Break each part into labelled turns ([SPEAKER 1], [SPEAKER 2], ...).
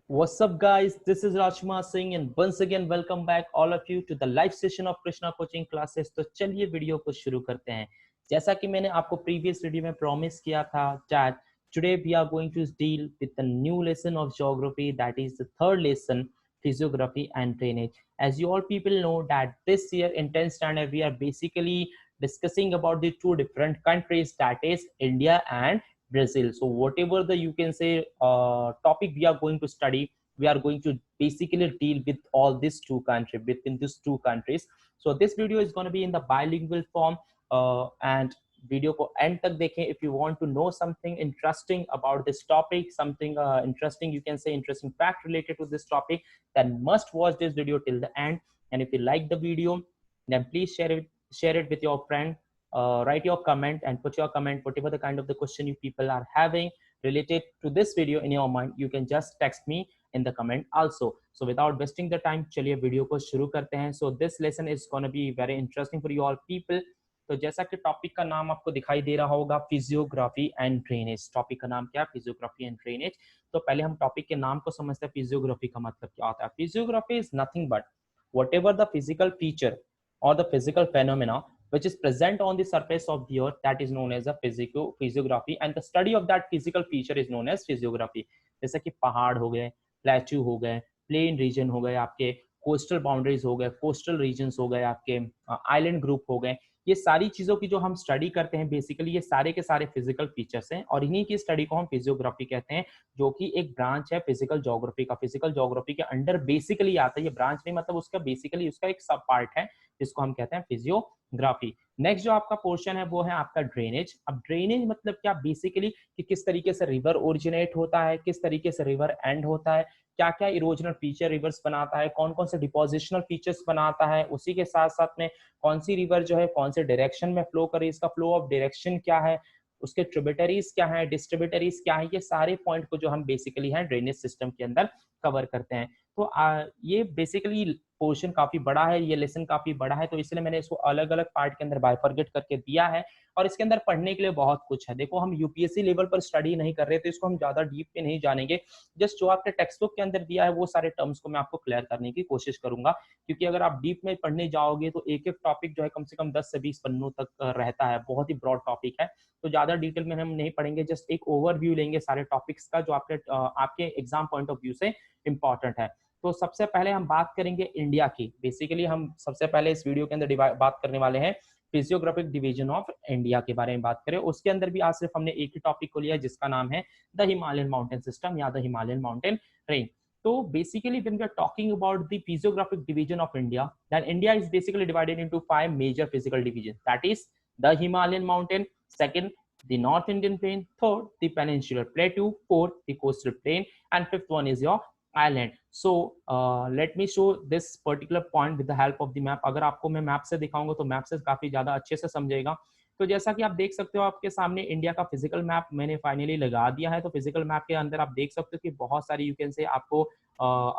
[SPEAKER 1] What's up, guys? This is Rajkumar Singh, and once again, welcome back all of you to the live session of Krishna Coaching Classes. तो चलिए video को शुरू करते हैं। जैसा कि मैंने आपको प्रीवियस वीडियो में प्रॉमिस किया था that today we are going to deal with the new lesson of geography, that is the third lesson, physiography and drainage. As you all people know that this year in 10th standard we are basically discussing about the two different countries, that is India and Brazil. So whatever the you can say topic we are going to study, we are going to basically deal with all these two countries, within these two countries. So this video is going to be in the bilingual form, and video को and तक देखें if you want to know something interesting about this topic, something interesting, you can say interesting fact related to this topic, then must watch this video till the end. And if you like the video, then please share it with your friend. Write your comment and put your comment, whatever the kind of the question you people are having related to this video in your mind, you can just text me in the comment also. So without wasting the time, चलिए video को शुरू करते हैं. So this lesson is gonna be very interesting for you all people. तो जैसा कि topic का नाम आपको दिखाई दे रहा होगा, फिजियोग्राफी एंड ड्रेनेज. टॉपिक का नाम क्या? Physiography and drainage. तो पहले हम टॉपिक के नाम को समझते हैं. फिजियोग्राफी का मतलब क्या होता है? Physiography is nothing but whatever the physical feature or the physical phenomena which is present on the surface of the earth, that is known as a physiography, and the study of that physical feature is known as physiography. जैसे कि पहाड़ हो गए, plateau हो गए, plain region हो गए, आपके कोस्टल बाउंड्रीज हो गए, कोस्टल रीजन्स हो गए, आपके आइलैंड ग्रुप हो गए, ये सारी चीजों की जो हम स्टडी करते हैं बेसिकली ये सारे के सारे फिजिकल फीचर्स हैं और इन्हीं की स्टडी को हम फिजियोग्राफी कहते हैं, जो कि एक ब्रांच है फिजिकल ज्योग्राफी का. फिजिकल ज्योग्राफी के अंडर बेसिकली आता है. ये ब्रांच नहीं मतलब उसका बेसिकली उसका एक सब पार्ट है जिसको हम कहते हैं फिजियोग्राफी. नेक्स्ट जो आपका पोर्शन है वो है आपका ड्रेनेज. अब ड्रेनेज मतलब क्या? बेसिकली कि किस तरीके से रिवर ओरिजिनेट होता है, किस तरीके से रिवर एंड होता है, क्या क्या इरोजनल फीचर रिवर्स बनाता है, कौन कौन से डिपोजिशनल फीचर्स बनाता है, उसी के साथ साथ में कौन सी रिवर जो है कौन से डायरेक्शन में फ्लो करे, इसका फ्लो ऑफ डायरेक्शन क्या है, उसके ट्रिब्यूटरीज क्या है, डिस्ट्रिब्यूटरीज क्या है, ये सारे पॉइंट को जो हम बेसिकली है ड्रेनेज सिस्टम के अंदर कवर करते हैं. तो ये बेसिकली पोर्शन काफी बड़ा है, ये लेसन काफी बड़ा है, तो इसलिए मैंने इसको अलग अलग पार्ट के अंदर बाइफरगेट करके दिया है और इसके अंदर पढ़ने के लिए बहुत कुछ है. देखो हम यूपीएससी लेवल पर स्टडी नहीं कर रहे तो इसको हम ज्यादा डीप पे नहीं जानेंगे. जस्ट जो आपके टेक्स्ट बुक के अंदर दिया है वो सारे टर्म्स को मैं आपको क्लियर करने की कोशिश करूंगा, क्योंकि अगर आप डीप में पढ़ने जाओगे तो एक एक टॉपिक जो है कम से कम 10 से 20 पन्नों तक रहता है. बहुत ही ब्रॉड टॉपिक है तो ज्यादा डिटेल में हम नहीं पढ़ेंगे, जस्ट एक ओवरव्यू लेंगे सारे टॉपिक्स का जो आपके एग्जाम पॉइंट ऑफ व्यू से इंपॉर्टेंट है. तो सबसे पहले हम बात करेंगे इंडिया की. बेसिकली हम सबसे पहले इस वीडियो के अंदर बात करने वाले हैं फिजियोग्राफिक डिवीजन ऑफ इंडिया के बारे में बात करें. उसके अंदर भी आज सिर्फ हमने एक ही टॉपिक को लिया जिसका नाम है द हिमालयन माउंटेन सिस्टम या द हिमालयन माउंटेन रेंज. तो basically when we are talking about the physiographic division of India, then India is basically divided into 5 major physical divisions, that is the Himalayan mountain, second the North Indian plain, third the peninsular plateau, fourth the coastal plain, and fifth one is your island. So let me show this particular point with the help of the map. अगर आपको मैं map से दिखाऊंगा तो map से काफी ज्यादा अच्छे से समझेगा. तो जैसा कि आप देख सकते हो आपके सामने इंडिया का फिजिकल मैप मैंने फाइनली लगा दिया है. तो फिजिकल मैप के अंदर आप देख सकते हो कि बहुत सारी यू कैन से आपको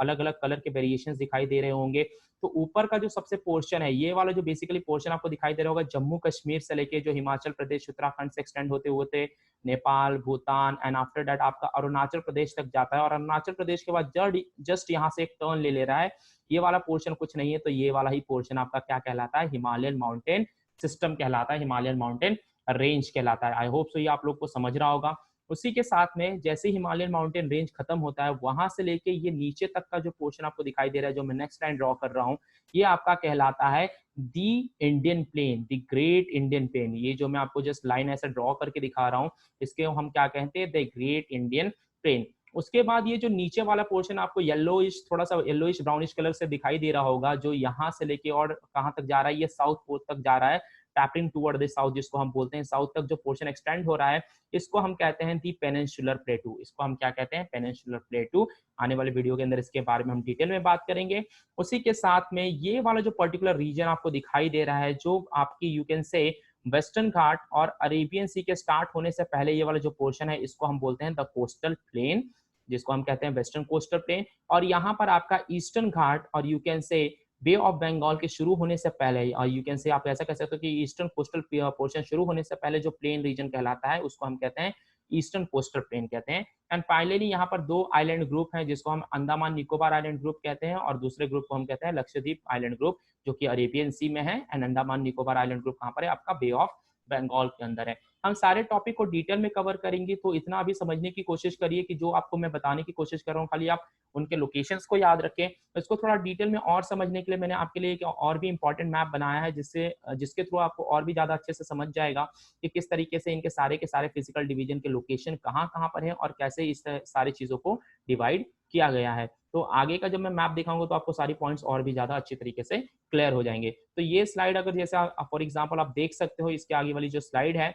[SPEAKER 1] अलग अलग कलर के वेरिएशंस दिखाई दे रहे होंगे. तो ऊपर का जो सबसे पोर्शन है ये वाला जो बेसिकली पोर्शन आपको दिखाई दे रहा होगा जम्मू कश्मीर से लेके जो हिमाचल प्रदेश उत्तराखंड से एक्सटेंड होते होते Nepal Bhutan and after that आपका अरुणाचल प्रदेश तक जाता है और अरुणाचल प्रदेश के बाद जस्ट यहाँ से एक टर्न ले रहा है. ये वाला पोर्शन कुछ नहीं है तो ये वाला ही पोर्शन आपका क्या कहलाता है? हिमालयन माउंटेन सिस्टम कहलाता है, हिमालयन माउंटेन रेंज कहलाता है. आई होप सो ये आप लोग को समझ रहा होगा. उसी के साथ में जैसे हिमालयन माउंटेन रेंज खत्म होता है वहां से लेके ये नीचे तक का जो पोर्शन आपको दिखाई दे रहा है जो मैं नेक्स्ट लाइन ड्रॉ कर रहा हूँ ये आपका कहलाता है the Indian plain, the great Indian plain. ये जो मैं आपको जस्ट लाइन ऐसे ड्रॉ करके दिखा रहा हूँ इसके हम क्या कहते हैं? The great Indian plane. उसके बाद ये जो नीचे वाला पोर्शन आपको येलोइश थोड़ा सा येलोइश ब्राउनिश कलर से दिखाई दे रहा होगा जो यहाँ से लेके और कहाँ तक जा रहा है? ये साउथ पोल तक जा रहा है, टैपिंग टुवर्ड द साउथ जिसको हम बोलते हैं. साउथ तक जो पोर्शन एक्सटेंड हो रहा है इसको हम कहते हैं दी पेनिनसुलर प्लेटू. इसको हम क्या कहते हैं? पेनिनसुलर प्लेटू. आने वाले वीडियो के अंदर इसके बारे में हम डिटेल में बात करेंगे. उसी के साथ में ये वाला जो पर्टिकुलर रीजन आपको दिखाई दे रहा है जो आपकी यू कैन से वेस्टर्न घाट और अरेबियन सी के स्टार्ट होने से पहले ये वाला जो पोर्शन है इसको हम बोलते हैं द कोस्टल प्लेन, जिसको हम कहते हैं वेस्टर्न कोस्टल प्लेन. और यहाँ पर आपका ईस्टर्न घाट और यू कैन से बे ऑफ बंगाल के शुरू होने से पहले और यू कैन से आप ऐसा कह सकते हो कि ईस्टर्न कोस्टल पोर्शन शुरू होने से पहले जो प्लेन रीजन कहलाता है उसको हम कहते हैं ईस्टर्न कोस्टल प्लेन कहते हैं। एंड फाइनली यहाँ पर दो आइलैंड ग्रुप हैं जिसको हम अंडमान निकोबार आइलैंड ग्रुप कहते हैं और दूसरे ग्रुप को हम कहते हैं लक्षद्वीप आइलैंड ग्रुप, जो कि अरेबियन सी में है। And Andaman Nicobar island group कहाँ पर है? आपका बे ऑफ बंगाल के अंदर है। हम सारे टॉपिक को डिटेल में कवर करेंगे, तो इतना अभी समझने की कोशिश करिए कि जो आपको मैं बताने की कोशिश कर रहा हूँ खाली आप उनके लोकेशंस को याद रखें। इसको थोड़ा डिटेल में और समझने के लिए मैंने आपके लिए एक और भी इंपॉर्टेंट मैप बनाया है, जिसके थ्रू आपको और भी ज़्यादा अच्छे से समझ जाएगा कि किस तरीके से इनके सारे के सारे फिजिकल डिवीजन के लोकेशन कहाँ-कहाँ पर है और कैसे इस सारी चीज़ों को डिवाइड किया गया है। तो आगे का जब मैं मैप दिखाऊँगा तो आपको सारी पॉइंट्स और भी ज़्यादा अच्छी तरीके से क्लियर हो जाएँगे। तो ये स्लाइड अगर जैसे फॉर एग्जाम्पल आप देख सकते हो, इसके आगे वाली जो स्लाइड है,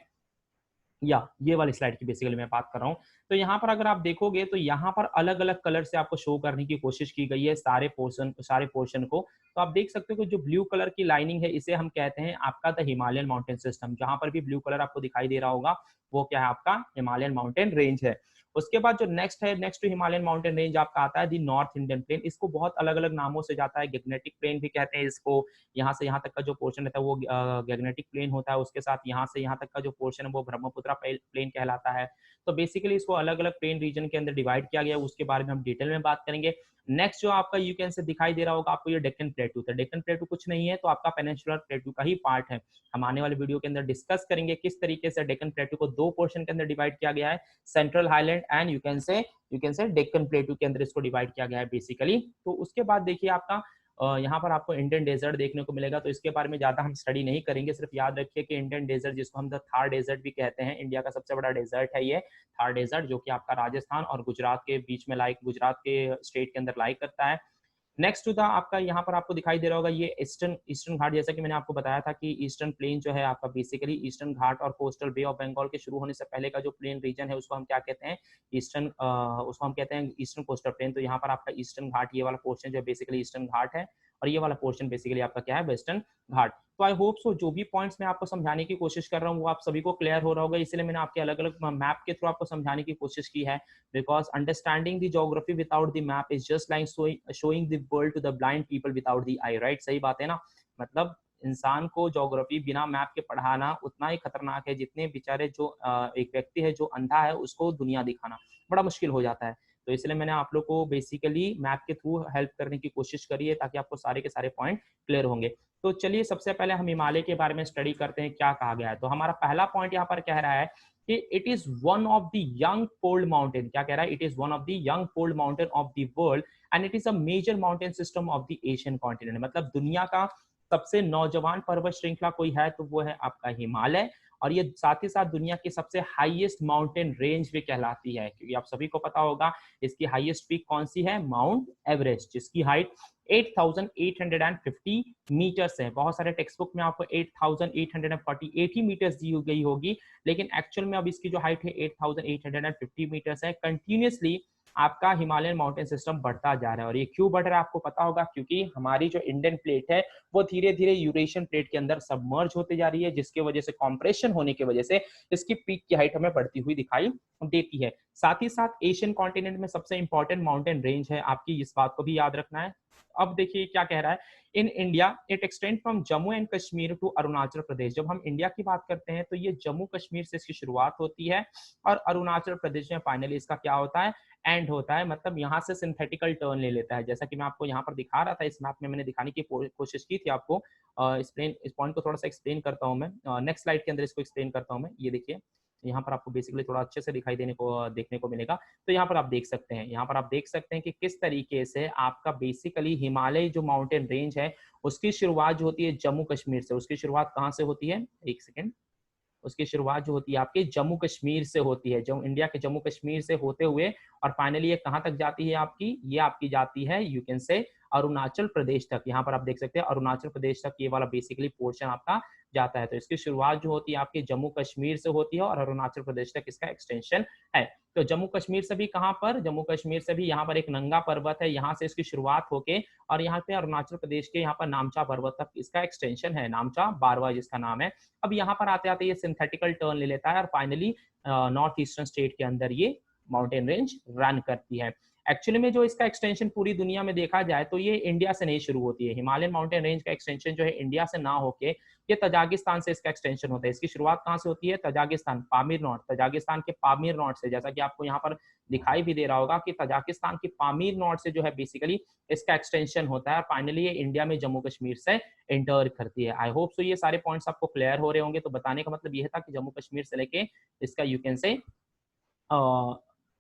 [SPEAKER 1] या ये वाली स्लाइड की बेसिकली मैं बात कर रहा हूँ। तो यहाँ पर अगर आप देखोगे तो यहाँ पर अलग-अलग कलर से आपको शो करने की कोशिश की गई है सारे पोर्शन को। तो आप देख सकते हो कि जो ब्लू कलर की लाइनिंग है इसे हम कहते हैं आपका द हिमालयन माउंटेन सिस्टम। जहाँ पर भी ब्लू कलर आपको दिखाई दे रहा होगा वो क्या है? आपका हिमालयन माउंटेन रेंज है। उसके बाद जो नेक्स्ट है, next to Himalayan mountain range आपका आता है द नॉर्थ इंडियन प्लेन। इसको बहुत अलग-अलग नामों से जाता है, गैग्नेटिक प्लेन भी कहते हैं इसको। यहाँ से यहाँ तक का जो पोर्शन रहता है वो गैग्नेटिक प्लेन होता है। उसके साथ यहाँ से यहाँ तक का जो पोर्शन है वो ब्रह्मपुत्रा प्लेन कहलाता है। तो बेसिकली इसको अलग-अलग प्लेन रीजन के अंदर डिवाइड किया गया है, उसके बारे में हम डिटेल में बात करेंगे। नेक्स्ट जो आपका यू कैन से दिखाई दे रहा होगा आपको, ये डेक्कन प्लेटू। तो डेक्कन प्लेटू कुछ नहीं है, तो आपका पेनिनसुलर प्लेटू का ही पार्ट है। हम आने वाले वीडियो के अंदर डिस्कस करेंगे किस तरीके से डेक्कन प्लेटू को दो पोर्शन के अंदर डिवाइड किया गया है, central highland and you can से डेक्कन प्लेटू के अंदर इसको डिवाइड किया गया है बेसिकली। तो उसके बाद देखिए आपका यहाँ पर आपको इंडियन डेजर्ट देखने को मिलेगा। तो इसके बारे में ज़्यादा हम स्टडी नहीं करेंगे, सिर्फ याद रखिए कि इंडियन डेजर्ट, जिसको हम द थार डेजर्ट भी कहते हैं, इंडिया का सबसे बड़ा डेजर्ट है ये थार डेजर्ट, जो कि आपका राजस्थान और गुजरात के बीच में गुजरात के स्टेट के अंदर लाई करता है। नेक्स्ट टू द आपका यहाँ पर आपको दिखाई दे रहा होगा ये ईस्टर्न ईस्टर्न घाट। जैसा कि मैंने आपको बताया था कि ईस्टर्न प्लेन जो है आपका बेसिकली ईस्टर्न घाट और कोस्टल बे ऑफ बंगाल के शुरू होने से पहले का जो प्लेन रीजन है उसको हम क्या कहते हैं? उसको हम कहते हैं ईस्टर्न कोस्टल प्लेन। तो यहाँ पर आपका ईस्टर्न घाट, ये वाला पोर्शन जो बेसिकली ईस्टर्न घाट है, और ये वाला पोर्शन बेसिकली आपका क्या है? वेस्टर्न घाट। तो आई होप सो जो भी पॉइंट्स मैं आपको समझाने की कोशिश कर रहा हूँ वो आप सभी को क्लियर हो रहा होगा, इसलिए मैंने आपके अलग-अलग मैप के थ्रू आपको समझाने की कोशिश की है। Because understanding the geography without the map is just like showing the world to the blind people without the eye, right? सही बात है ना? मतलब इंसान को ज्योग्राफी बिना मैप के पढ़ाना उतना ही खतरनाक है जितने बेचारे जो एक व्यक्ति है जो अंधा है उसको दुनिया दिखाना बड़ा मुश्किल हो जाता है। तो इसलिए मैंने आप लोग को बेसिकली मैप के थ्रू हेल्प करने की कोशिश करी है ताकि आपको सारे के सारे पॉइंट क्लियर होंगे। तो चलिए सबसे पहले हम हिमालय के बारे में स्टडी करते हैं, क्या कहा गया है। तो हमारा पहला पॉइंट यहाँ पर कह रहा है कि it is one of the young fold mountain. क्या कह रहा है? It is one of the young fold mountain of the world and it is a major mountain system of the Asian continent. मतलब दुनिया का सबसे नौजवान पर्वत श्रृंखला कोई है तो वो है आपका हिमालय, और ये साथ ही साथ दुनिया की सबसे हाईएस्ट माउंटेन रेंज भी कहलाती है, क्योंकि आप सभी को पता होगा इसकी हाईएस्ट पीक कौन सी है? माउंट एवरेस्ट, जिसकी हाइट 8,850 मीटर्स है। बहुत सारे टेक्स्ट बुक में आपको 8,848 ही मीटर्स दी गई होगी, लेकिन एक्चुअल में अब इसकी जो हाइट है 8,850 मीटर्स है। कंटिन्यूअसली आपका हिमालयन माउंटेन सिस्टम बढ़ता जा रहा है, और ये क्यों बढ़ रहा है आपको पता होगा, क्योंकि हमारी जो इंडियन प्लेट है वो धीरे धीरे यूरेशियन प्लेट के अंदर सबमर्ज होते जा रही है, जिसकी वजह से कॉम्प्रेशन होने की वजह से इसकी पीक की हाइट हमें बढ़ती हुई दिखाई देती है। साथ ही साथ एशियन कॉन्टिनेंट में सबसे इंपॉर्टेंट माउंटेन रेंज है आपकी, इस बात को भी याद रखना है। अब देखिए क्या कह रहा है, in India it extend from Jammu and Kashmir to Arunachal Pradesh. जब हम इंडिया की बात करते हैं तो ये जम्मू कश्मीर से इसकी शुरुआत होती है और अरुणाचल प्रदेश में फाइनली इसका क्या होता है? एंड होता है। मतलब यहाँ से सिंथेटिकल टर्न ले लेता है, जैसा कि मैं आपको यहाँ पर दिखा रहा था। इस मैप में मैंने दिखाने की कोशिश की थी आपको। इस पॉइंट को थोड़ा सा एक्सप्लेन करता हूँ मैं, नेक्स्ट स्लाइड के अंदर इसको एक्सप्लेन करता हूँ मैं। ये देखिए यहाँ पर आपको बेसिकली थोड़ा अच्छे से दिखाई देखने को मिलेगा। तो यहाँ पर आप देख सकते हैं, यहाँ पर आप देख सकते हैं कि किस तरीके से आपका बेसिकली हिमालय जो माउंटेन रेंज है उसकी शुरुआत जो होती है जम्मू कश्मीर से। उसकी शुरुआत कहाँ से होती है? एक सेकेंड। उसकी शुरुआत जो होती है आपके जम्मू कश्मीर से होती है, जो इंडिया के जम्मू कश्मीर से होते हुए, और फाइनली ये कहाँ तक जाती है आपकी? ये आपकी जाती है यू कैन से अरुणाचल प्रदेश तक। यहाँ पर आप देख सकते हैं अरुणाचल प्रदेश तक ये वाला बेसिकली पोर्शन आपका जाता है। तो इसकी शुरुआत जो होती है आपके जम्मू कश्मीर से होती है और अरुणाचल प्रदेश तक इसका एक्सटेंशन है। तो जम्मू कश्मीर से भी कहाँ पर? जम्मू कश्मीर से भी यहाँ पर एक नंगा पर्वत है, यहाँ से इसकी शुरुआत होके और यहाँ पे अरुणाचल प्रदेश के यहाँ पर नामचा पर्वत तक इसका एक्सटेंशन है, नामचा बारवा जिसका नाम है। अब यहाँ पर आते आते ये सिंथेटिकल टर्न ले लेता है और फाइनली नॉर्थ ईस्टर्न स्टेट के अंदर ये माउंटेन रेंज रन करती है। एक्चुअली में जो इसका एक्सटेंशन पूरी दुनिया में देखा जाए तो ये इंडिया से नहीं शुरू होती है। हिमालयन माउंटेन रेंज का एक्सटेंशन जो है इंडिया से ना होके ये तजाकिस्तान से इसका एक्सटेंशन होता है। इसकी शुरुआत कहाँ से होती है? तजाकिस्तान, पामीर नॉट, तजाकिस्तान के पामीर नॉट से, जैसा कि आपको यहाँ पर दिखाई भी दे रहा होगा कि तजाकिस्तान की पामीर नॉट से जो है बेसिकली इसका एक्सटेंशन होता है। फाइनली ये इंडिया में जम्मू कश्मीर से इंटर करती है। आई होप सो ये सारे पॉइंट्स आपको क्लियर हो रहे होंगे। तो बताने का मतलब ये था कि जम्मू कश्मीर से लेके इसका यू कैन से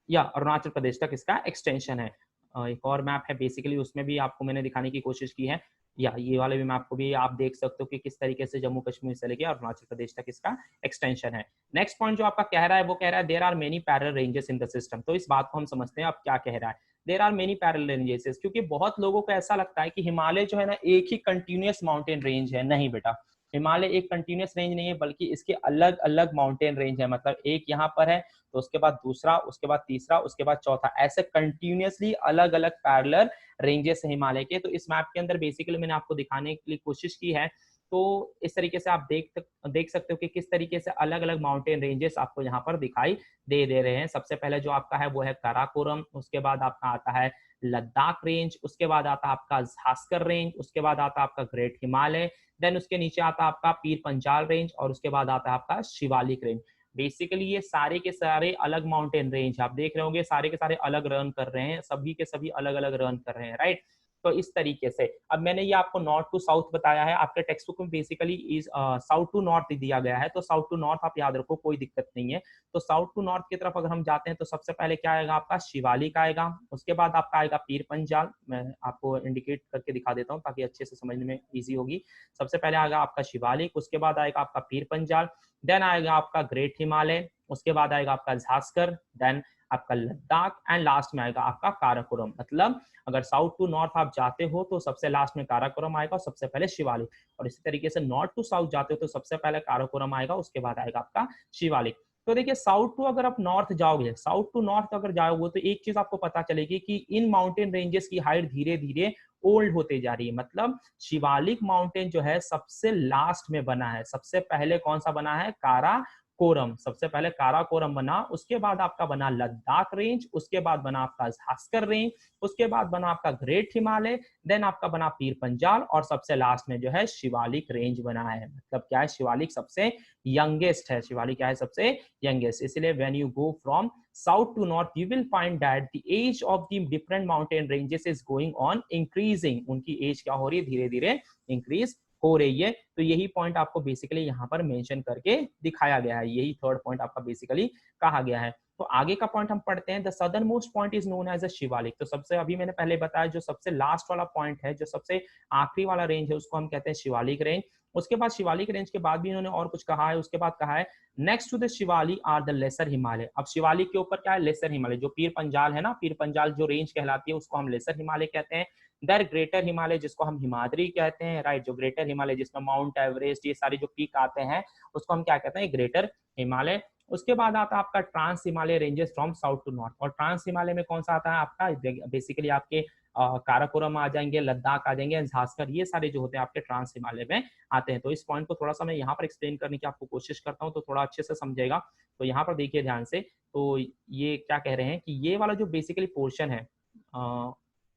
[SPEAKER 1] या अरुणाचल प्रदेश तक इसका एक्सटेंशन है। एक और मैप है बेसिकली, उसमें भी आपको मैंने दिखाने की कोशिश की है, या ये वाले भी मैप को भी आप देख सकते हो कि किस तरीके से जम्मू कश्मीर से लेके अरुणाचल प्रदेश तक इसका एक्सटेंशन है। नेक्स्ट पॉइंट जो आपका कह रहा है वो कह रहा है there are many parallel ranges in the system. तो इस बात को हम समझते हैं अब क्या कह रहा है। There are many parallel ranges, क्योंकि बहुत लोगों को ऐसा लगता है कि हिमालय जो है ना एक ही कंटिन्यूअस माउंटेन रेंज है। नहीं बेटा, हिमालय एक कंटिन्यूअस रेंज नहीं है, बल्कि इसके अलग अलग माउंटेन रेंज है। मतलब एक यहाँ पर है तो उसके बाद दूसरा, उसके बाद तीसरा, उसके बाद चौथा, ऐसे कंटिन्यूअसली अलग अलग पैरेलल रेंजेस है हिमालय के। तो इस मैप के अंदर बेसिकली मैंने आपको दिखाने के लिए कोशिश की है। तो इस तरीके से आप देख सकते हो कि किस तरीके से अलग अलग माउंटेन रेंजेस आपको यहाँ पर दिखाई दे रहे हैं। सबसे पहले जो आपका है वो है काराकोरम, उसके बाद आपका आता है लद्दाख रेंज, उसके बाद आता है आपका झास्कर रेंज, उसके बाद आता है आपका ग्रेट हिमालय, देन उसके नीचे आता है आपका पीर पंजाल रेंज, और उसके बाद आता है आपका शिवालिक रेंज। बेसिकली ये सारे के सारे अलग माउंटेन रेंज आप देख रहे होंगे, सारे के सारे अलग रन कर रहे हैं, सभी के सभी अलग अलग रन कर रहे हैं, राइट। तो इस तरीके से अब मैंने ये आपको नॉर्थ टू साउथ बताया है। आपके टेक्स्ट बुक में basically is south to north दिया गया है, तो साउथ टू नॉर्थ आप याद रखो, कोई दिक्कत नहीं है। तो साउथ टू नॉर्थ की तरफ अगर हम जाते हैं तो सबसे पहले क्या आएगा आपका शिवालिक आएगा, उसके बाद आपका आएगा पीर पंजाल। मैं आपको इंडिकेट करके दिखा देता हूँ ताकि अच्छे से समझने में ईजी होगी। सबसे पहले आएगा आपका शिवालिक, उसके बाद आएगा आपका पीर पंजाल, देन आएगा आपका ग्रेट हिमालय, उसके बाद आएगा आपका झास्कर, देन आपका लद्दाख, एंड लास्ट में आएगा आपका काराकोरम। मतलब अगर साउथ टू नॉर्थ आप जाते हो तो सबसे लास्ट में काराकोरम आएगा और सबसे पहले शिवालिक, और इसी तरीके से नॉर्थ टू साउथ जाते हो तो सबसे पहले काराकोरम आएगा, उसके बाद आएगा आपका शिवालिक। तो देखिए साउथ टू अगर आप नॉर्थ जाओगे, साउथ टू नॉर्थ अगर जाओगे तो एक चीज आपको पता चलेगी कि इन माउंटेन रेंजेस की हाइट धीरे धीरे ओल्ड होते जा रही है। मतलब शिवालिक माउंटेन जो है सबसे लास्ट में बना है, सबसे पहले कौन सा बना है? काराकोरम। सबसे पहले काराकोरम बना, उसके बाद आपका बना लद्दाख रेंज, उसके बाद बना आपका झास्कर रेंज, उसके बाद बना आपका ग्रेट हिमालय, देन आपका बना पीर पंजाल, और सबसे लास्ट में जो है शिवालिक रेंज बना है। मतलब क्या है? शिवालिक सबसे यंगेस्ट है। शिवालिक क्या है? सबसे यंगेस्ट। इसलिए when you go from south to north you will find that the age of the different mountain ranges is going on increasing। उनकी एज क्या हो रही है? धीरे धीरे इंक्रीज हो रही है। तो यही पॉइंट आपको बेसिकली यहाँ पर मेंशन करके दिखाया गया है, यही थर्ड पॉइंट आपका बेसिकली कहा गया है। तो आगे का पॉइंट हम पढ़ते हैं। The southernmost point is known as a Shivalik. तो सबसे अभी मैंने पहले बताया जो सबसे लास्ट वाला पॉइंट है, जो सबसे आखिरी वाला रेंज है, उसको हम कहते हैं शिवालिक रेंज। उसके बाद शिवालिक रेंज के बाद भी इन्होंने और कुछ कहा है। उसके बाद कहा है next to the Shivalik are the lesser Himalaya. अब शिवालिक के ऊपर क्या है? लेसर हिमालय। जो पीर पंजाल है ना, पीर पंजाल जो रेंज कहलाती है उसको हम लेसर हिमालय कहते हैं। देयर ग्रेटर हिमालय जिसको हम हिमाद्री कहते हैं, राइट। जो ग्रेटर हिमालय जिसमें माउंट एवरेस्ट ये सारे जो पीक आते हैं उसको हम क्या कहते हैं? ग्रेटर हिमालय। उसके बाद आता है आपका trans Himalaya ranges from south to north. और ट्रांस हिमालय में कौन सा आता है आपका? बेसिकली आपके काराकोरम आ जाएंगे, लद्दाख आ जाएंगे, झास्कर, ये सारे जो होते हैं आपके ट्रांस हिमालय में आते हैं। तो इस पॉइंट को थोड़ा सा मैं यहाँ पर एक्सप्लेन करने की आपको कोशिश करता हूँ तो थोड़ा अच्छे से समझेगा। तो यहाँ पर देखिए ध्यान से। तो ये क्या कह रहे हैं कि ये वाला जो बेसिकली पोर्शन है,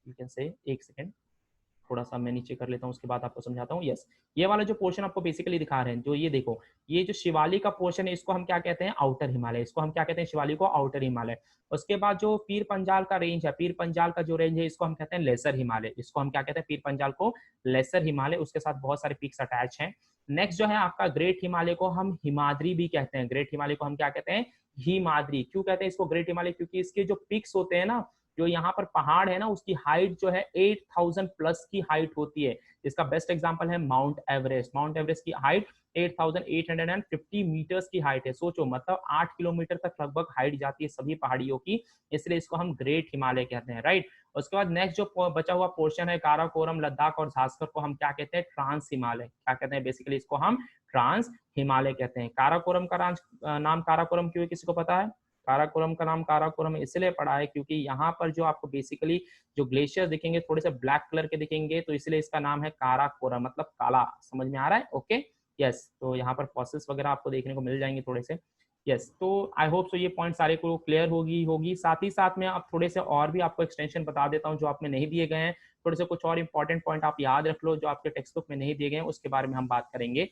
[SPEAKER 1] यू कैन से, एक सेकेंड थोड़ा सा मैं नीचे कर लेता हूँ, उसके बाद आपको समझाता हूँ। यस, ये वाला जो पोर्शन आपको बेसिकली दिखा रहे हैं, जो ये देखो, ये जो शिवालिक का पोर्शन है इसको हम क्या कहते हैं? आउटर हिमालय। इसको हम क्या कहते हैं? शिवालिक को आउटर हिमालय। उसके बाद जो पीर पंजाल का रेंज है, पीर पंजाल का जो रेंज है इसको हम कहते हैं लेसर हिमालय। इसको हम क्या कहते हैं? पीर पंजाल को लेसर हिमालय। उसके साथ बहुत सारे पीक्स अटैच हैं। नेक्स्ट जो है आपका ग्रेट हिमालय को हम हिमाद्री भी कहते हैं। ग्रेट हिमालय को हम क्या कहते हैं? हिमाद्री। क्यों कहते हैं इसको ग्रेट हिमालय? क्योंकि इसके जो पीक्स होते हैं ना, जो यहाँ पर पहाड़ है ना, उसकी हाइट जो है 8000 प्लस की हाइट होती है। इसका बेस्ट एग्जांपल है माउंट एवरेस्ट। माउंट एवरेस्ट की हाइट 8850 मीटर्स की हाइट है। सोचो, मतलब 8 किलोमीटर तक लगभग हाइट जाती है सभी पहाड़ियों की, इसलिए इसको हम ग्रेट हिमालय कहते हैं, राइट। उसके बाद नेक्स्ट जो बचा हुआ पोर्शन है काराकोरम, लद्दाख और झास्कर को हम क्या कहते हैं? ट्रांस हिमालय। क्या कहते हैं? बेसिकली इसको हम ट्रांस हिमालय कहते हैं। काराकोरम का नाम काराकोरम क्यों है? किसी को पता है? काराकोरम का नाम काराकोरम इसलिए पड़ा है क्योंकि यहाँ पर जो आपको बेसिकली जो ग्लेशियर दिखेंगे थोड़े से ब्लैक कलर के दिखेंगे, तो इसलिए इसका नाम है काराकोरम, मतलब काला। समझ में आ रहा है? Okay, yes. तो यहाँ पर फॉसिल्स वगैरह आपको देखने को मिल जाएंगे थोड़े से। यस, तो आई होप सो ये पॉइंट सारे को क्लियर होगी। साथ ही साथ में आप थोड़े से और भी आपको एक्सटेंशन बता देता हूँ जो आप में नहीं दिए गए हैं। थोड़े से कुछ और इंपॉर्टेंट पॉइंट आप याद रख लो जो आपके टेक्स्ट बुक में नहीं दिए गए हैं, उसके बारे में हम बात करेंगे।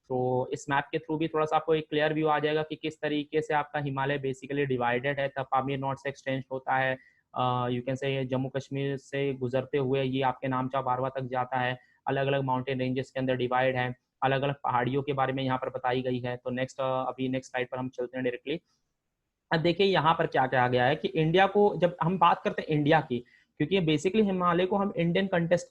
[SPEAKER 1] तो इस मैप के थ्रू भी थोड़ा सा आपको एक क्लियर व्यू आ जाएगा कि किस तरीके से आपका हिमालय बेसिकली डिवाइडेड है। तब पामीर नॉर्थ से एक्सटेंड होता है, यू कैन से जम्मू कश्मीर से गुजरते हुए ये आपके नामचा बारवा तक जाता है। अलग अलग माउंटेन रेंजेस के अंदर डिवाइड है, अलग अलग पहाड़ियों के बारे में यहाँ पर बताई गई है। तो नेक्स्ट अभी नेक्स्ट स्लाइड पर हम चलते हैं डायरेक्टली। अब देखिए यहाँ पर क्या कहा गया है कि इंडिया को जब हम बात करते हैं इंडिया की, क्योंकि बेसिकली हिमालय को हम इंडियन कंटेस्ट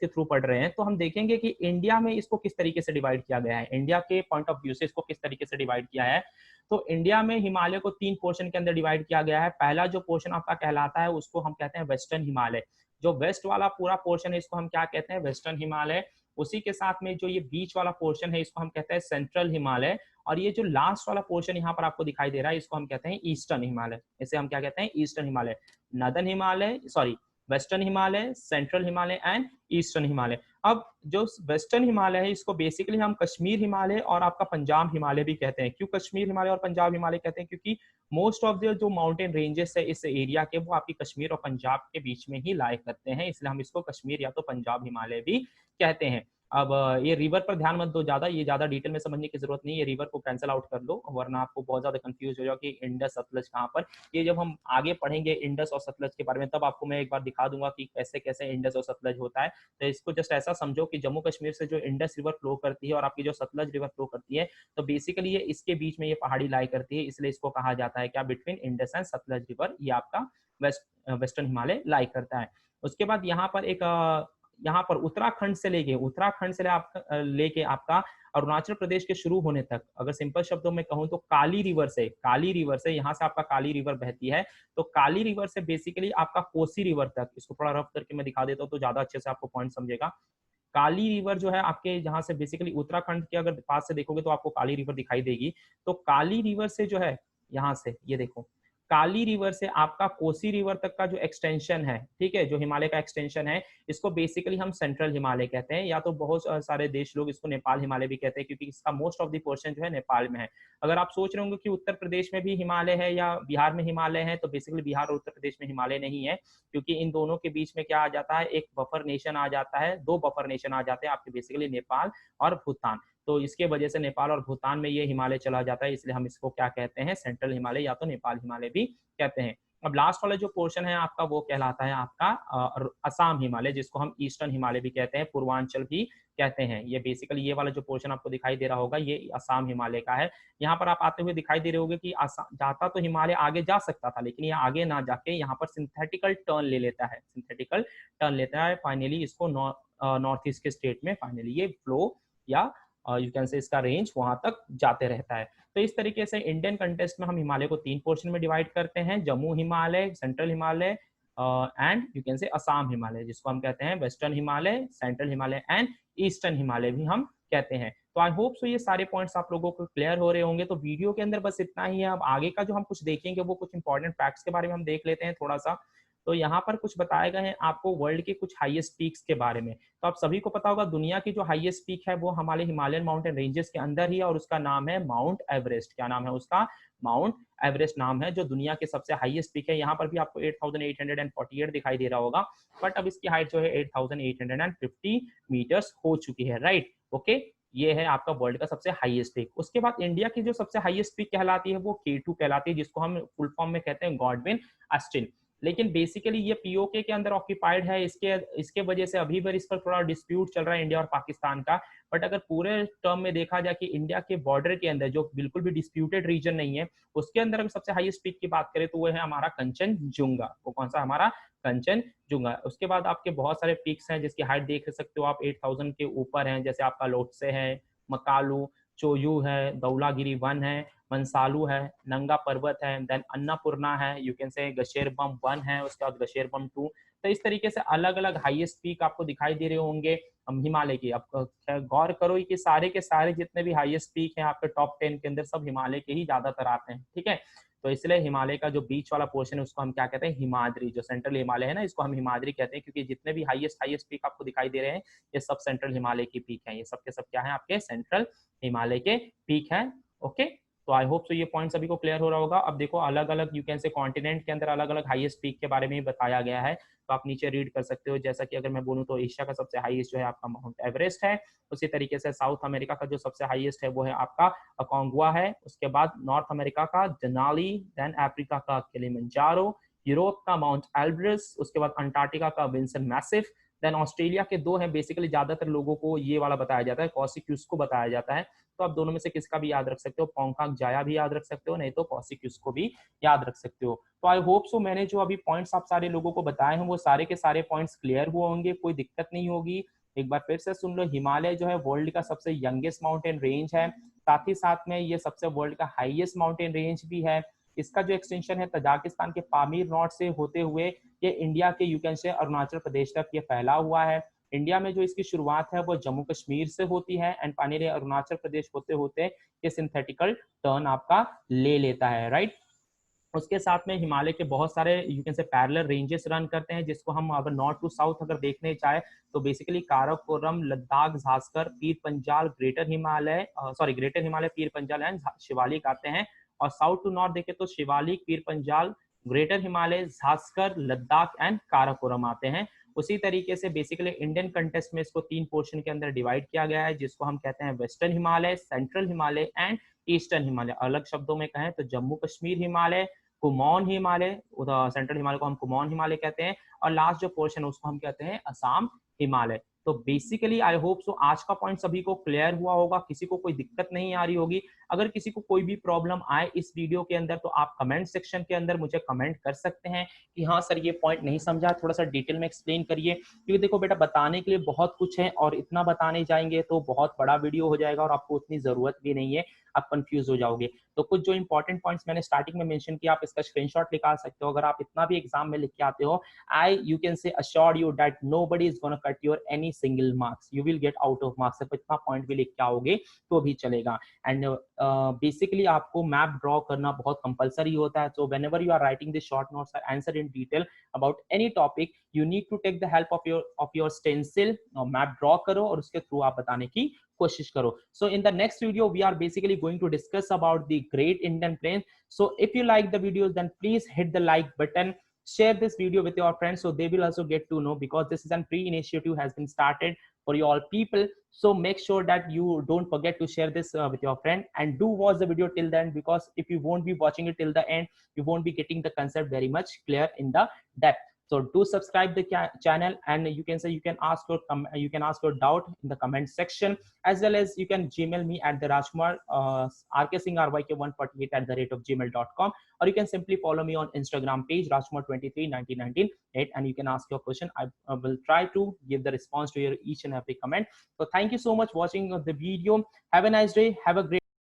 [SPEAKER 1] के थ्रू पढ़ रहे हैं, तो हम देखेंगे कि इंडिया में इसको किस तरीके से डिवाइड किया गया है, इंडिया के पॉइंट ऑफ व्यू से इसको किस तरीके से डिवाइड किया है। तो इंडिया में हिमालय को 3 पोर्शन के अंदर डिवाइड किया गया है। पहला जो पोर्शन आपका कहलाता है उसको हम कहते हैं वेस्टर्न हिमालय। जो वेस्ट वाला पूरा पोर्शन है इसको हम क्या कहते हैं, वेस्टर्न हिमालय। उसी के साथ में जो ये बीच वाला पोर्शन है इसको हम कहते हैं सेंट्रल हिमालय। और ये जो लास्ट वाला पोर्शन यहाँ पर आपको दिखाई दे रहा है इसको हम कहते हैं ईस्टर्न हिमालय। इसे हम क्या कहते हैं, eastern Himalaya. Northern Himalaya, sorry, western Himalaya, central Himalaya and eastern Himalaya. अब जो वेस्टर्न हिमालय है इसको बेसिकली हम कश्मीर हिमालय और आपका पंजाब हिमालय भी कहते हैं। क्यों कश्मीर हिमालय और पंजाब हिमालय कहते हैं, क्योंकि मोस्ट ऑफ द जो माउंटेन रेंजेस है इस एरिया के वो आपकी कश्मीर और पंजाब के बीच में ही लाई करते हैं, इसलिए हम इसको कश्मीर या तो पंजाब हिमालय भी कहते हैं। अब ये रिवर पर ध्यान मत दो ज्यादा, ये ज्यादा डिटेल में समझने की जरूरत नहीं है, रिवर को कैंसिल आउट कर लो वरना आपको बहुत ज्यादा कंफ्यूज हो जाओ कि इंडस सतलज कहाँ पर। ये जब हम आगे पढ़ेंगे इंडस और सतलज के बारे में तब आपको मैं एक बार दिखा दूंगा कि कैसे कैसे इंडस और सतलज होता है। तो इसको जस्ट ऐसा समझो कि जम्मू कश्मीर से जो इंडस रिवर फ्लो करती है और आपकी जो सतलज रिवर फ्लो करती है, तो बेसिकली ये इसके बीच में ये पहाड़ी लाई करती है, इसलिए इसको कहा जाता है क्या, between Indus and Sutlej river ये आपका वेस्टर्न हिमालय लाई करता है। उसके बाद यहाँ पर एक यहाँ पर उत्तराखंड से लेके आपका अरुणाचल प्रदेश के शुरू होने तक, अगर सिंपल शब्दों में कहूँ तो काली रिवर से यहाँ से आपका काली रिवर बहती है। तो काली रिवर से बेसिकली आपका कोसी रिवर तक, इसको थोड़ा रफ करके मैं दिखा देता हूँ तो ज्यादा अच्छे से आपको पॉइंट समझेगा। काली रिवर जो है आपके जहाँ से बेसिकली उत्तराखंड के अगर पास से देखोगे तो आपको काली रिवर दिखाई देगी। तो काली रिवर से जो है यहाँ से ये देखो, काली रिवर से आपका कोसी रिवर तक का जो एक्सटेंशन है, ठीक है, जो हिमालय का एक्सटेंशन है, इसको बेसिकली हम सेंट्रल हिमालय कहते हैं, या तो बहुत सारे देश लोग इसको नेपाल हिमालय भी कहते हैं क्योंकि इसका मोस्ट ऑफ द पोर्शन जो है नेपाल में है। अगर आप सोच रहे होंगे कि उत्तर प्रदेश में भी हिमालय है या बिहार में हिमालय है, तो बेसिकली बिहार और उत्तर प्रदेश में हिमालय नहीं है, क्योंकि इन दोनों के बीच में क्या आ जाता है, एक बफर नेशन आ जाता है, 2 बफर नेशन आ जाते हैं आपके, बेसिकली नेपाल और भूटान। तो इसके वजह से नेपाल और भूटान में ये हिमालय चला जाता है, इसलिए हम इसको क्या कहते हैं, सेंट्रल हिमालय या तो नेपाल हिमालय भी कहते हैं। अब लास्ट वाला जो पोर्शन है आपका वो कहलाता है आपका असम हिमालय, जिसको हम ईस्टर्न हिमालय भी कहते हैं, पूर्वांचल भी कहते हैं। ये बेसिकली ये वाला जो पोर्शन आपको दिखाई दे रहा होगा ये असम हिमालय का है। यहाँ पर आप आते हुए दिखाई दे रहे होंगे कि जाता तो हिमालय आगे जा सकता था, लेकिन ये आगे ना जाके यहाँ पर सिंथेटिकल टर्न ले लेता है, फाइनली इसको नॉर्थ ईस्ट के स्टेट में फाइनली ये फ्लो या यू कैन से इसका रेंज वहां तक जाते रहता है। तो इस तरीके से इंडियन कंटेस्ट में हम हिमालय को 3 पोर्शन में डिवाइड करते हैं, Jammu Himalaya, central Himalaya and you can से असम हिमालय, जिसको हम कहते हैं western Himalaya, central Himalaya and eastern Himalaya भी हम कहते हैं। तो आई होप सो ये सारे पॉइंट्स आप लोगों को क्लियर हो रहे होंगे। तो वीडियो के अंदर बस इतना ही है। अब आगे का जो हम कुछ देखेंगे वो कुछ इंपॉर्टेंट फैक्ट्स के बारे में हम देख लेते हैं थोड़ा सा। तो यहाँ पर कुछ बताए गए हैं आपको वर्ल्ड के कुछ हाईएस्ट पीक्स के बारे में। तो आप सभी को पता होगा दुनिया की जो हाईएस्ट पीक है वो हमारे हिमालयन माउंटेन रेंजेस के अंदर ही है और उसका नाम है माउंट एवरेस्ट। क्या नाम है उसका? माउंट एवरेस्ट नाम है, जो दुनिया के सबसे हाईएस्ट पीक है। यहाँ पर भी आपको 8848 दिखाई दे रहा होगा, बट अब इसकी हाइट जो है 8850 मीटर्स हो चुकी है, राइट? ओके, ये है आपका वर्ल्ड का सबसे हाईएस्ट पीक। उसके बाद इंडिया की जो सबसे हाईएस्ट पीक कहलाती है वो K2 कहलाती है, जिसको हम फुल फॉर्म में कहते हैं गॉडविन ऑस्टिन। लेकिन बेसिकली ये पीओके के अंदर ऑक्यूपाइड है, इसके वजह से अभी भी इस पर थोड़ा डिस्प्यूट चल रहा है इंडिया और पाकिस्तान का। बट अगर पूरे टर्म में देखा जाए कि इंडिया के बॉर्डर के अंदर जो बिल्कुल भी डिस्प्यूटेड रीजन नहीं है, उसके अंदर अगर सबसे हाईएस्ट पीक की बात करें तो वो है हमारा कंचनजुंगा। वो कौन सा? हमारा कंचनजुंगा। उसके बाद आपके बहुत सारे पीक्स हैं जिसकी हाइट देख सकते हो आप, 8000 के ऊपर हैं, जैसे आपका लोटसे है, मकालू, चोयू है, दौलागिरी 1 है, मनसालू है, नंगा पर्वत है, देन अन्नपूर्णा है, यू कैन से गशेरबम 1 है, उसके बाद गशेरबम 2। तो इस तरीके से अलग अलग हाईएस्ट पीक आपको दिखाई दे रहे होंगे हिमालय की। अब गौर करो कि सारे के सारे जितने भी हाईएस्ट पीक हैं आपके टॉप 10 के अंदर सब हिमालय के ही ज्यादातर आते हैं, ठीक है। तो इसलिए हिमालय का जो बीच वाला पोर्शन है उसको हम क्या कहते हैं? हिमाद्री। जो सेंट्रल हिमालय है ना, इसको हम हिमाद्री कहते हैं, क्योंकि जितने भी हाईएस्ट पीक आपको दिखाई दे रहे हैं ये सब सेंट्रल हिमालय की पीक है। ये सब के सब क्या है? आपके सेंट्रल हिमालय के पीक है। ओके, तो आई होप सो ये पॉइंट सभी को क्लियर हो रहा होगा। अब देखो अलग अलग यू कैन से कॉन्टिनेंट के अंदर अलग अलग हाईएस्ट पीक के बारे में बताया गया है, तो आप नीचे रीड कर सकते हो। जैसा कि अगर मैं बोलूँ तो एशिया का सबसे हाईएस्ट जो है आपका माउंट एवरेस्ट है। उसी तरीके से साउथ अमेरिका का जो सबसे हाईएस्ट है वो है आपका अकोंगुआ है। उसके बाद नॉर्थ अमेरिका का देनाली, देन अफ्रीका का किलिमंजारो, यूरोप का माउंट एल्ब्रस, उसके बाद अंटार्कटिका का विंसन मैसिव, देन ऑस्ट्रेलिया के दो हैं। बेसिकली ज्यादातर लोगों को ये वाला बताया जाता है, कॉसिक्यूस को बताया जाता है, तो आप दोनों में से किसका भी याद रख सकते हो, पोंकाक जाया भी याद रख सकते हो, नहीं तो कॉसिक्यूस को भी याद रख सकते हो। तो आई होप सो मैंने जो अभी पॉइंट्स आप सारे लोगों को बताए हैं वो सारे के सारे पॉइंट्स क्लियर हुए होंगे, कोई दिक्कत नहीं होगी। एक बार फिर से सुन लो, हिमालय जो है वर्ल्ड का सबसे यंगेस्ट माउंटेन रेंज है, साथ ही साथ में ये सबसे वर्ल्ड का हाईएस्ट माउंटेन रेंज भी है। इसका जो एक्सटेंशन है तजाकिस्तान के पामीर नॉर्थ से होते हुए ये इंडिया के यू कैन से अरुणाचल प्रदेश तक ये फैला हुआ है। इंडिया में जो इसकी शुरुआत है वो जम्मू कश्मीर से होती है एंड फाइनली अरुणाचल प्रदेश होते होते ये सिंथेटिकल टर्न आपका ले लेता है, राइट। उसके साथ में हिमालय के बहुत सारे यू कैन से पैरेलल रेंजेस रन करते हैं, जिसको हम अगर नॉर्थ टू साउथ अगर देखने चाहे तो basically Karakoram, Ladakh, झास्कर, Pir Panjal, greater Himalaya greater Himalaya, Pir Panjal and Shivalik आते हैं। और साउथ टू नॉर्थ देखें तो शिवालिक, पीर पंजाल, ग्रेटर हिमालय, झास्कर, लद्दाख एंड काराकोरम आते हैं। उसी तरीके से बेसिकली इंडियन कंटेस्ट में इसको 3 पोर्शन के अंदर डिवाइड किया गया है, जिसको हम कहते हैं western Himalaya, central Himalaya and eastern Himalaya. अलग शब्दों में कहें तो जम्मू कश्मीर हिमालय, कुमाऊन हिमालय, सेंट्रल हिमालय को हम कुमाऊन हिमालय कहते हैं, और लास्ट जो पोर्शन है उसको हम कहते हैं असम हिमालय। तो बेसिकली आई होप सो आज का पॉइंट सभी को क्लियर हुआ होगा, किसी को कोई दिक्कत नहीं आ रही होगी। अगर किसी को कोई भी प्रॉब्लम आए इस वीडियो के अंदर तो आप कमेंट सेक्शन के अंदर मुझे कमेंट कर सकते हैं कि हाँ सर ये पॉइंट नहीं समझा, थोड़ा सा डिटेल में एक्सप्लेन करिए। क्योंकि देखो बेटा बताने के लिए बहुत कुछ है और इतना बताने जाएंगे तो बहुत बड़ा वीडियो हो जाएगा और आपको उतनी जरूरत भी नहीं है, आप कंफ्यूज हो जाओगे। तो कुछ जो इंपॉर्टेंट पॉइंट्स मैंने स्टार्टिंग में मेंशन किया आप इसका स्क्रीनशॉट निकाल सकते हो। अगर आप इतना भी एग्जाम में लिख के आते हो, I you can say assure you that nobody is gonna cut your any single marks, you will get out of marks. आप इतना पॉइंट भी लिख के आओगे तो भी चलेगा। एंड बेसिकली आपको मैप ड्रॉ करना बहुत कंपलसरी होता है। So whenever you are writing this short notes और answer in detail about any topic, you need to take the help of your stencil, map draw करो और उसके थ्रू आप बताने की कोशिश करो। So in the next video we are basically going to discuss about the Great Indian Plains. So if you like the videos then please hit the like button, share this video with your friends so they will also get to know, because this is a free initiative has been started for you all people. So make sure that you don't forget to share this with your friend, and do watch the video till the end, because if you won't be watching it till the end you won't be getting the concept very much clear in the depth. So do subscribe the channel, and you can say you can ask your doubt in the comment section, as well as you can Gmail me at the Rajkumar rksinghryk148@gmail.com, or you can simply follow me on Instagram page Rajkumar231998, and you can ask your question. I will try to give the response to your each and every comment. So thank you so much watching the video. Have a nice day. Have a great